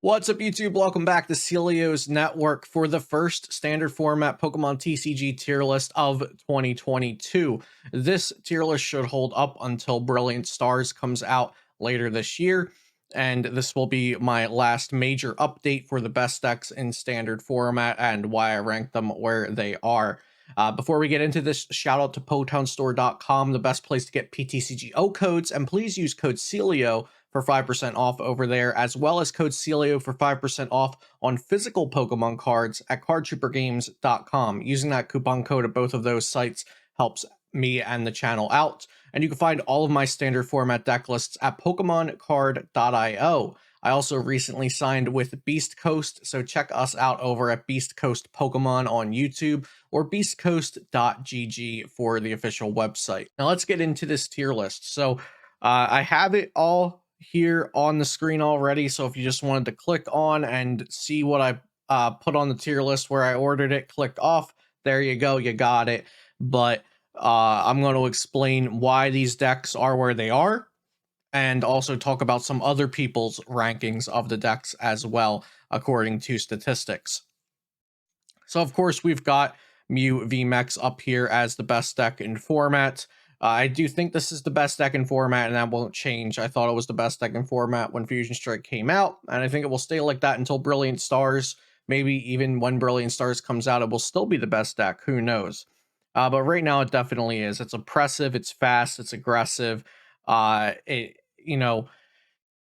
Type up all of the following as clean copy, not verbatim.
What's up, YouTube? Welcome back to Celio's Network for the first standard format Pokemon TCG tier list of 2022. This tier list should hold up until Brilliant Stars comes out later this year, and this will be my last major update for the best decks in standard format and why I rank them where they are. Before we get into this, shout out to PotownStore.com, the best place to get PTCGO codes, and please use code Celio for 5% off over there, as well as code Celio for 5% off on physical Pokemon cards at cardtroopergames.com. Using that coupon code at both of those sites helps me and the channel out. And you can find all of my standard format deck lists at PokemonCard.io. I also recently signed with Beast Coast, so check us out over at Beast Coast Pokemon on YouTube or beastcoast.gg for the official website. Now let's get into this tier list. So I have it all here on the screen already, so if you just wanted to click on and see what I put on the tier list where I ordered it, click off, there you go, you got it. But I'm going to explain why these decks are where they are, and also talk about some other people's rankings of the decks as well, according to statistics. So of course we've got Mew VMAX up here as the best deck in format. I do think this is the best deck in format, and that won't change. I thought it was the best deck in format when Fusion Strike came out, and I think it will stay like that until Brilliant Stars. Maybe even when Brilliant Stars comes out, it will still be the best deck. Who knows? But right now, it definitely is. It's oppressive, it's fast, it's aggressive.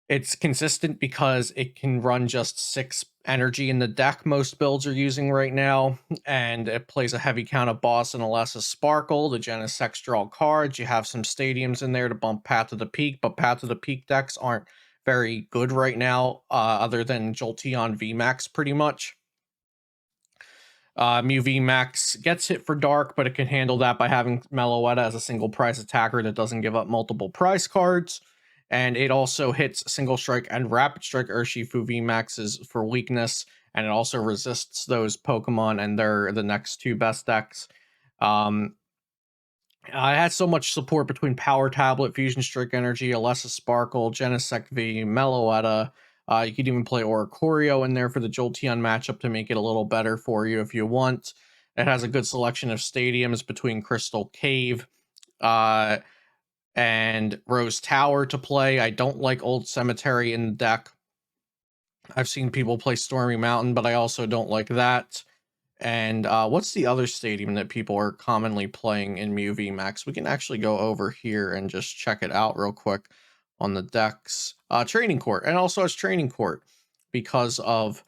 It's consistent because it can run just 6 energy in the deck most builds are using right now, and it plays a heavy count of Boss and Alessa Sparkle, the Genesect draw cards. You have some stadiums in there to bump Path to the Peak, but Path to the Peak decks aren't very good right now, other than Jolteon VMAX pretty much. Mew VMAX gets hit for Dark, but it can handle that by having Meloetta as a single prize attacker that doesn't give up multiple prize cards. And it also hits Single Strike and Rapid Strike Urshifu VMAXs for weakness, and it also resists those Pokemon, and they're the next two best decks. I had so much support between Power Tablet, Fusion Strike Energy, Alessa Sparkle, Genesect V, Meloetta. You could even play Oricorio in there for the Jolteon matchup to make it a little better for you if you want. It has a good selection of stadiums between Crystal Cave, and Rose Tower to play. I don't like Old Cemetery in the deck. I've seen people play Stormy Mountain, but I also don't like that. And what's the other stadium that people are commonly playing in Mew VMAX? We can actually go over here and just check it out real quick on the decks. Training Court, and also has Training Court because of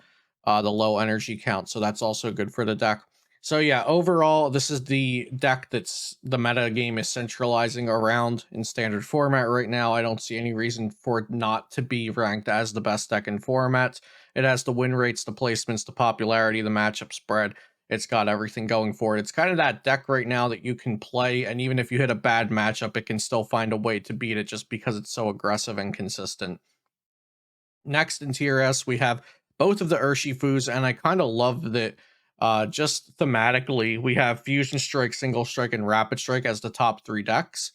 the low energy count, so that's also good for the deck. So yeah, overall, this is the deck that's the meta game is centralizing around in standard format right now. I don't see any reason for it not to be ranked as the best deck in format. It has the win rates, the placements, the popularity, the matchup spread. It's got everything going for it. It's kind of that deck right now that you can play, and even if you hit a bad matchup, it can still find a way to beat it just because it's so aggressive and consistent. Next in Tier S, we have both of the Urshifus, and I kind of love that. Just thematically, we have Fusion Strike, Single Strike, and Rapid Strike as the top 3 decks.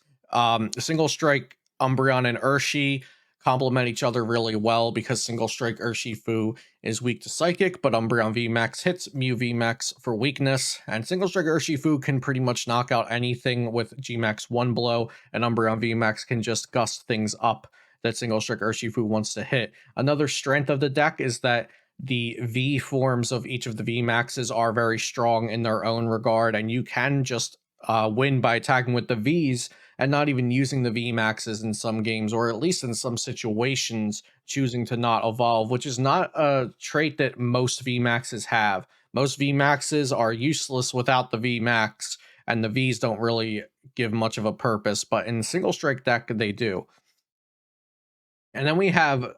Single Strike, Umbreon, and Urshi complement each other really well because Single Strike Urshifu is weak to Psychic, but Umbreon VMAX hits Mew VMAX for weakness, and Single Strike Urshifu can pretty much knock out anything with Gmax 1 blow, and Umbreon VMAX can just gust things up that Single Strike Urshifu wants to hit. Another strength of the deck is that the V forms of each of the VMAXs are very strong in their own regard, and you can just win by attacking with the Vs and not even using the VMAXs in some games, or at least in some situations, choosing to not evolve, which is not a trait that most VMAXs have. Most VMAXs are useless without the VMAX, and the Vs don't really give much of a purpose, but in the Single Strike deck, they do. And then we have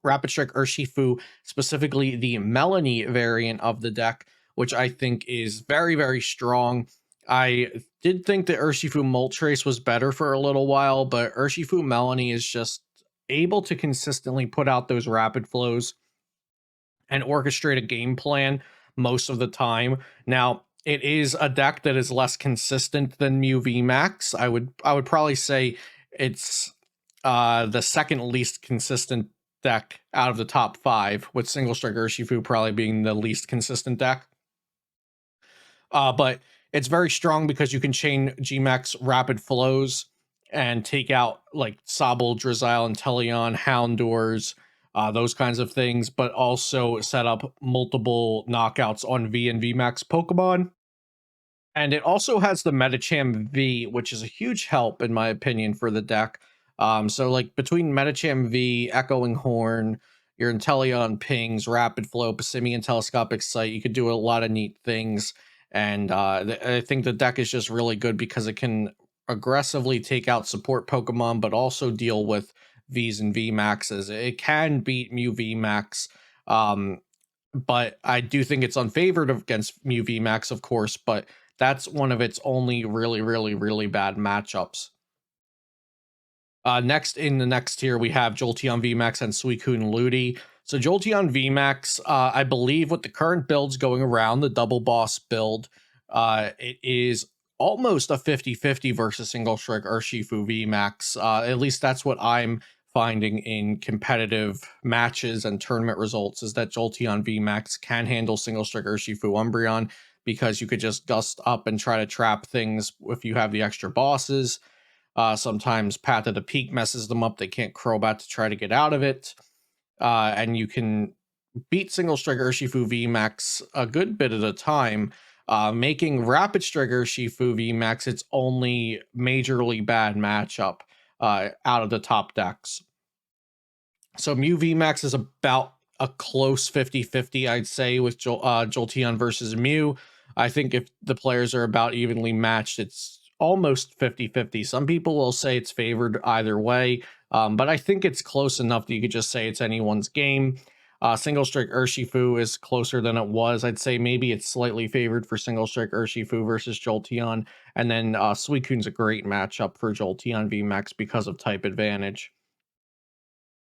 Rapid Strike Urshifu, specifically the Melanie variant of the deck, which I think is very, very strong. I did think that Urshifu Moltres was better for a little while, but Urshifu Melanie is just able to consistently put out those rapid flows and orchestrate a game plan most of the time. Now, it is a deck that is less consistent than Mew VMAX. I would probably say it's the second least consistent deck out of the top 5, with Single Strike Urshifu probably being the least consistent deck. But it's very strong because you can chain GMAX Rapid Flows and take out like Sobble, Drizzile, and Teleon, Houndours, those kinds of things, but also set up multiple knockouts on V and VMAX Pokemon. And it also has the Medicham V, which is a huge help in my opinion for the deck. So like between Medicham V, Echoing Horn, your Inteleon Pings, Rapid Flow, Passimian Telescopic Sight, you could do a lot of neat things. And I think the deck is just really good because it can aggressively take out support Pokemon, but also deal with Vs and VMAXs. It can beat Mew VMAX. But I do think it's unfavored against Mew VMAX, of course, but that's one of its only really, really, really bad matchups. Next in the next tier, we have Jolteon VMAX and Suicune Ludi. So Jolteon VMAX, I believe with the current builds going around, the double boss build, it is almost a 50-50 versus Single Strike Urshifu VMAX. At least that's what I'm finding in competitive matches and tournament results, is that Jolteon VMAX can handle Single Strike Urshifu Umbreon, because you could just dust up and try to trap things if you have the extra bosses. Sometimes Path of the Peak messes them up. They can't Crobat to try to get out of it. And you can beat Single Strike Urshifu VMAX a good bit at a time, making Rapid Strike Urshifu VMAX its only majorly bad matchup out of the top decks. So Mew VMAX is about a close 50-50, I'd say, with Jolteon versus Mew. I think if the players are about evenly matched, it's almost 50-50. Some people will say it's favored either way, but I think it's close enough that you could just say it's anyone's game. Single Strike Urshifu is closer than it was. I'd say maybe it's slightly favored for Single Strike Urshifu versus Jolteon, and then Suicune's a great matchup for Jolteon VMAX because of type advantage.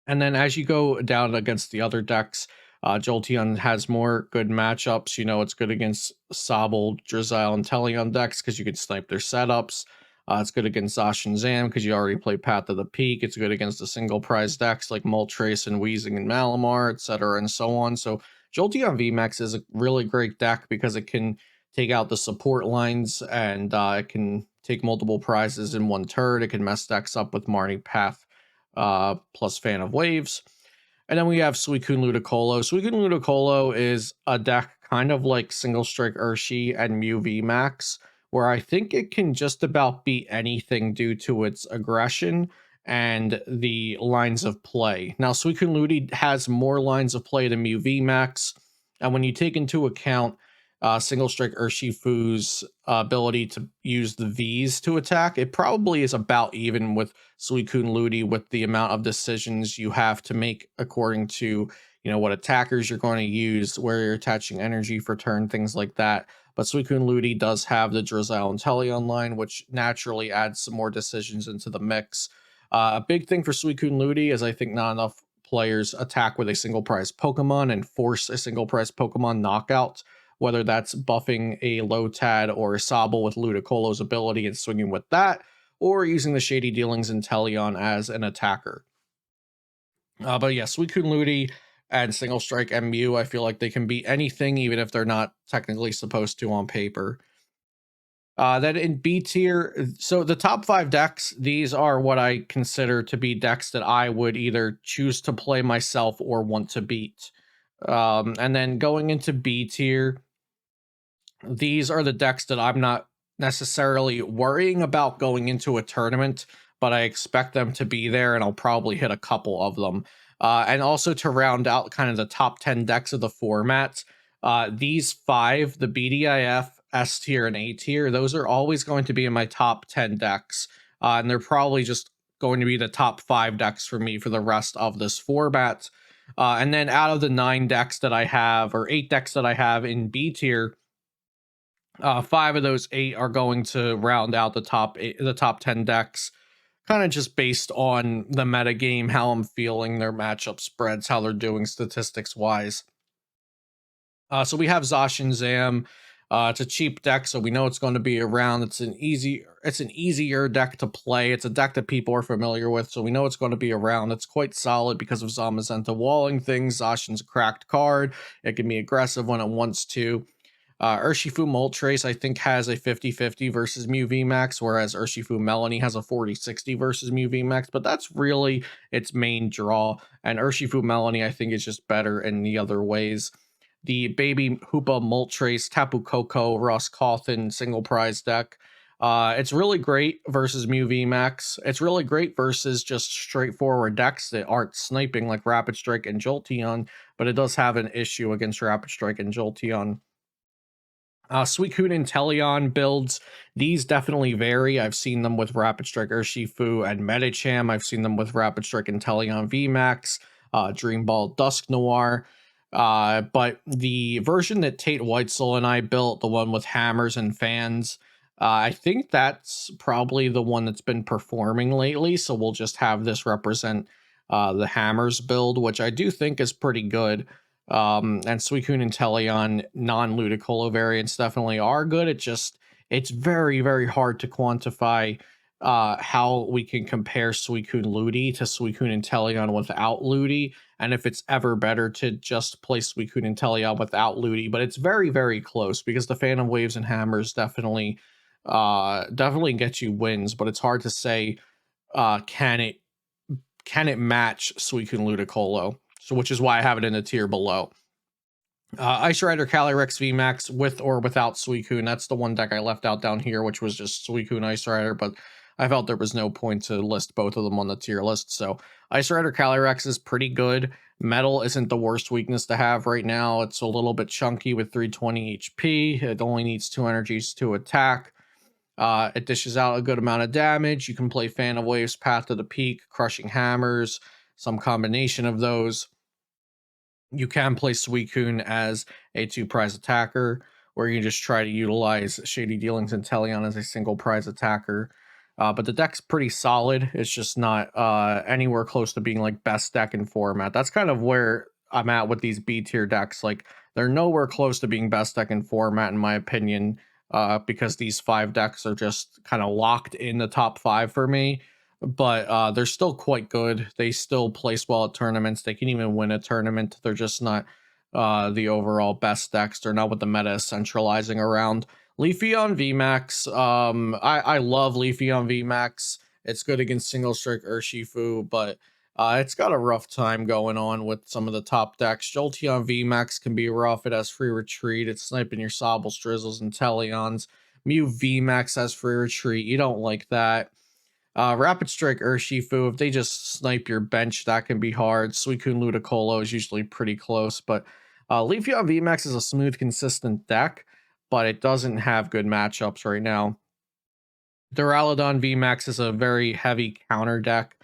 And then as you go down against the other decks, Jolteon has more good matchups. You know, it's good against Sobble, Drizzile, and Teleon decks because you can snipe their setups. It's good against Zash and Zam because you already play Path of the Peak. It's good against the single prize decks like Moltres and Weezing and Malamar, etc., and so on. So Jolteon VMAX is a really great deck because it can take out the support lines, and it can take multiple prizes in one turn. It can mess decks up with Marnie Path plus Fan of Waves. And then we have Suicune Ludicolo. Suicune Ludicolo is a deck kind of like Single Strike Urshi and Mew VMAX, where I think it can just about beat anything due to its aggression and the lines of play. Now, Suicune Ludi has more lines of play than Mew VMAX, and when you take into account Single Strike Urshifu's ability to use the Vs to attack, it probably is about even with Suicune Ludi, with the amount of decisions you have to make according to, you know, what attackers you're going to use, where you're attaching energy for turn, things like that. But Suicune Ludi does have the Drizzile and Teleon line, which naturally adds some more decisions into the mix. A big thing for Suicune Ludi is I think not enough players attack with a single prize Pokemon and force a single prize Pokemon knockout, whether that's buffing a Lotad or a Sobble with Ludicolo's ability and swinging with that, or using the Shady Dealings in Teleon as an attacker. But yeah, Suicune Ludi and Single Strike and Mew, I feel like they can beat anything, even if they're not technically supposed to on paper. Then in B tier, so the top 5 decks, these are what I consider to be decks that I would either choose to play myself or want to beat. And then going into B tier, these are the decks that I'm not necessarily worrying about going into a tournament, but I expect them to be there, and I'll probably hit a couple of them. And also to round out kind of the top 10 decks of the format, these 5, the BDIF, S tier, and A tier, those are always going to be in my top 10 decks. And they're probably just going to be the top 5 decks for me for the rest of this format. And then out of the 9 decks that I have, or 8 decks that I have in B tier, 5 of those 8 are going to round out the top 10 decks, kind of just based on the meta game, how I'm feeling, their matchup spreads, how they're doing statistics wise. So we have Zash and Zam. It's a cheap deck, so we know it's going to be around. It's an easier deck to play. It's a deck that people are familiar with, so we know it's going to be around. It's quite solid because of Zamazenta walling things. Zacian's a cracked card. It can be aggressive when it wants to. Urshifu Moltres, I think, has a 50-50 versus Mew VMAX, whereas Urshifu Melanie has a 40-60 versus Mew VMAX, but that's really its main draw. And Urshifu Melanie, I think, is just better in the other ways. The Baby Hoopa Moltres, Tapu Koko, Ross Cawthon single prize deck. It's really great versus Mew VMAX. It's really great versus just straightforward decks that aren't sniping like Rapid Strike and Jolteon, but it does have an issue against Rapid Strike and Jolteon. Suicune and Teleon builds, these definitely vary. I've seen them with Rapid Strike Urshifu and Medicham. I've seen them with Rapid Strike and Teleon VMAX, Dream Ball Dusk Noir. But the version that Tate Whitesell and I built, the one with hammers and fans, I think that's probably the one that's been performing lately. So we'll just have this represent the hammers build, which I do think is pretty good. And Suicune and Teleon non-Ludicolo variants definitely are good. It's very, very hard to quantify how we can compare Suicune Ludi to Suicune and Teleon without Ludi, and if it's ever better to just play Suicune and Teleon without Ludi. But it's very, very close because the Phantom Waves and Hammers definitely get you wins, but it's hard to say can it match Suicune Ludicolo, so which is why I have it in the tier below. Ice Rider Calyrex VMAX with or without Suicune. That's the one deck I left out down here, which was just Suicune Ice Rider, but I felt there was no point to list both of them on the tier list. So Ice Rider Calyrex is pretty good. Metal isn't the worst weakness to have right now. It's a little bit chunky with 320 HP. It only needs 2 energies to attack. It dishes out a good amount of damage. You can play Phantom Waves, Path to the Peak, Crushing Hammers, some combination of those. You can play Suicune as a 2-prize attacker, or you can just try to utilize Shady Dealings and Teleon as a single prize attacker. But the deck's pretty solid. It's just not anywhere close to being like best deck in format. That's kind of where I'm at with these B tier decks. Like, they're nowhere close to being best deck in format, in my opinion, because these 5 decks are just kind of locked in the top 5 for me. But they're still quite good. They still place well at tournaments. They can even win a tournament. They're just not the overall best decks. They're not what the meta is centralizing around. Leafeon VMAX. I love Leafeon VMAX. It's good against Single Strike Urshifu, but it's got a rough time going on with some of the top decks. Jolteon VMAX can be rough. It has free retreat. It's sniping your Sobbles, Drizzles, and Teleons. Mew VMAX has free retreat. You don't like that. Rapid Strike Urshifu, if they just snipe your bench, that can be hard. Suicune Ludicolo is usually pretty close, but Leafeon VMAX is a smooth, consistent deck, but it doesn't have good matchups right now. Duraludon VMAX is a very heavy counter deck.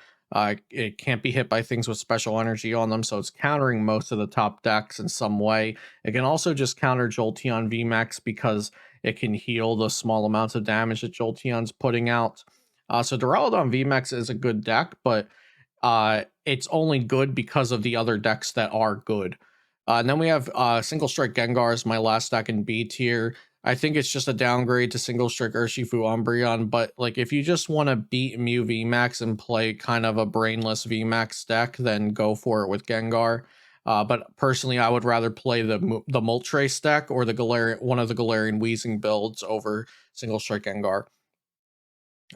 It can't be hit by things with special energy on them, so it's countering most of the top decks in some way. It can also just counter Jolteon VMAX because it can heal the small amounts of damage that Jolteon's putting out. So Duraludon VMAX is a good deck, but it's only good because of the other decks that are good. And then we have Single Strike Gengar as my last deck in B tier. I think it's just a downgrade to Single Strike Urshifu Umbreon, but like if you just want to beat Mew VMAX and play kind of a brainless VMAX deck, then go for it with Gengar. But personally, I would rather play the Moltres deck or one of the Galarian Weezing builds over Single Strike Gengar.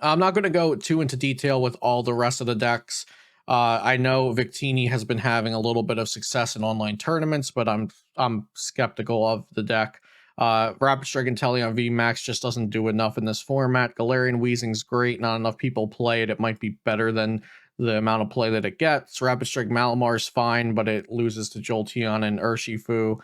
I'm not going to go too into detail with all the rest of the decks. I know Victini has been having a little bit of success in online tournaments, but I'm skeptical of the deck. Rapid Strike and Teleon VMAX just doesn't do enough in this format. Galarian Weezing's great, not enough people play it. It might be better than the amount of play that it gets. Rapid Strike Malamar's fine, but it loses to Jolteon and Urshifu.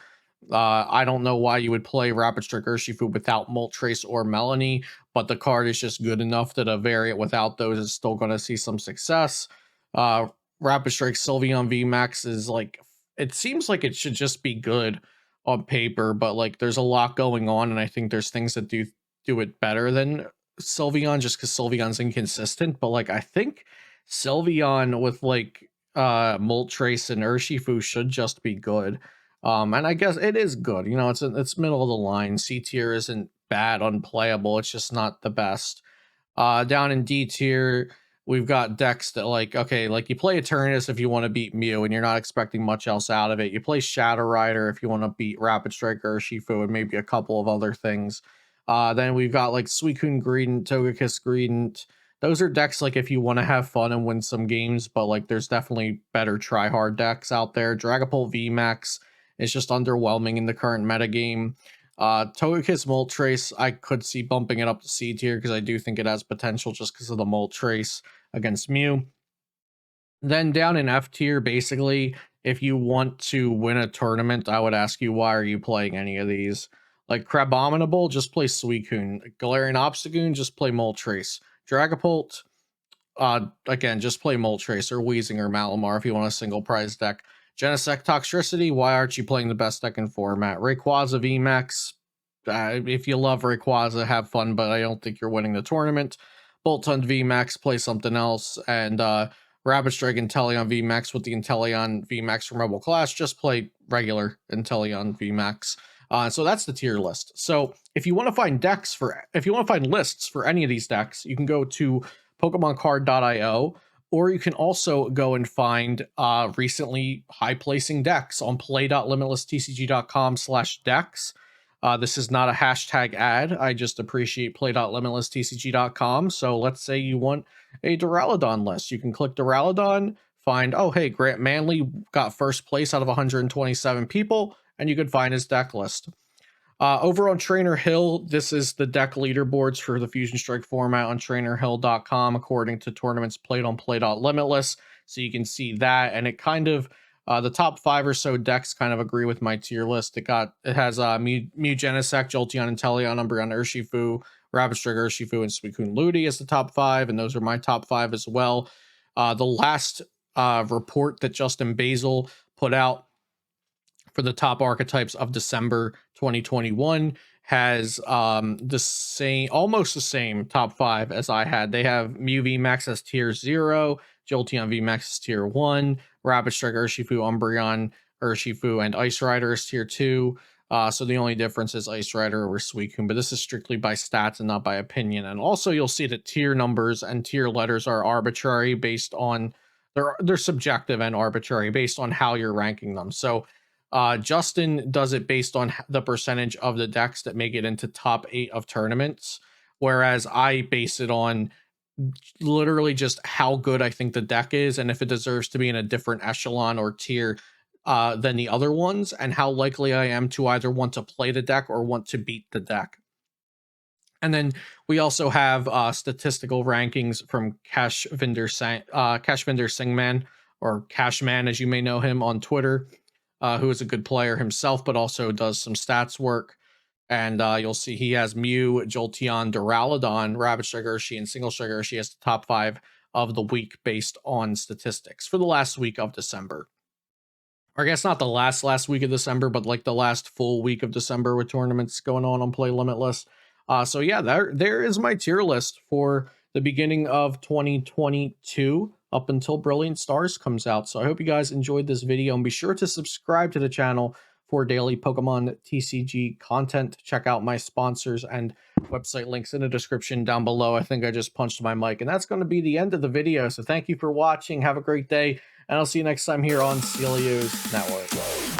I don't know why you would play Rapid Strike Urshifu without Moltres or Melanie, but the card is just good enough that a variant without those is still going to see some success. Rapid Strike Sylveon VMAX is like, it seems like it should just be good on paper, but like there's a lot going on, and I think there's things that do it better than Sylveon just because Sylveon's inconsistent. But like I think Sylveon with like Moltres and Urshifu should just be good. And I guess it is good. You know, it's middle of the line. C tier isn't bad, unplayable. It's just not the best. Down in D tier, we've got decks that like, okay, like you play Eternus if you want to beat Mew and you're not expecting much else out of it. You play Shadow Rider if you want to beat Rapid Striker or Shifu and maybe a couple of other things. Then we've got like Suicune Greedent, Togekiss Greedent. Those are decks like if you want to have fun and win some games, but like there's definitely better try-hard decks out there. Dragapult VMAX is just underwhelming in the current metagame. Togekiss Moltres, I could see bumping it up to C tier because I do think it has potential just because of the Moltres against Mew. Then down in F tier, basically, if you want to win a tournament, I would ask you, why are you playing any of these? Like Crabominable, just play Suicune. Galarian Obstagoon, just play Moltres. Dragapult, again, just play Moltres or Weezing or Malamar if you want a single prize deck. Genesect Toxtricity, why aren't you playing the best deck in format? Rayquaza VMAX, if you love Rayquaza, have fun, but I don't think you're winning the tournament. Boltund VMAX, play something else. And Rabbids Dragon Inteleon VMAX with the Inteleon VMAX from Rebel Clash, just play regular Inteleon VMAX. So that's the tier list. So if you want to find lists for any of these decks, you can go to PokemonCard.io, or you can also go and find recently high placing decks on play.limitlesstcg.com/decks. This is not a hashtag ad. I just appreciate play.limitlesstcg.com. So let's say you want a Duraludon list. You can click Duraludon, find, oh, hey, Grant Manley got first place out of 127 people, and you could find his deck list. Over on Trainer Hill, this is the deck leaderboards for the Fusion Strike format on trainerhill.com, according to tournaments played on play.limitless. So you can see that, and it kind of, the top 5 or so decks kind of agree with my tier list. It has Mew Genesect, Jolteon, Inteleon, Umbreon, Urshifu, Rabbids Trigger, Urshifu, and Suicune Ludi as the top 5, and those are my top 5 as well. The last report that Justin Basil put out for the top archetypes of December 2021 has almost the same top 5 as I had. They have Mew VMAX as tier 0, Jolteon VMAX as tier 1, Rapid Strike, Urshifu, Umbreon, Urshifu, and Ice Rider is tier 2. So the only difference is Ice Rider over Suicune, but this is strictly by stats and not by opinion. And also you'll see that tier numbers and tier letters are arbitrary based on, they're subjective and arbitrary based on how you're ranking them. So Justin does it based on the percentage of the decks that make it into top 8 of tournaments, whereas I base it on literally just how good I think the deck is and if it deserves to be in a different echelon or tier than the other ones, and how likely I am to either want to play the deck or want to beat the deck. And then we also have statistical rankings from Cashvinder Singman, or Cashman as you may know him on Twitter, who is a good player himself, but also does some stats work. And you'll see he has Mew, Jolteon, Duraludon, Rabbids Trigger, Urshi, and Single Trigger. She has the top 5 of the week based on statistics for the last week of December. Or I guess not the last week of December, but like the last full week of December with tournaments going on Play Limitless. So yeah, there is my tier list for the beginning of 2022 up until Brilliant Stars comes out. So I hope you guys enjoyed this video, and be sure to subscribe to the channel for daily Pokemon TCG content. Check out my sponsors and website links in the description down below. I think I just punched my mic, and that's going to be the end of the video. So thank you for watching. Have a great day, and I'll see you next time here on Celio's Network.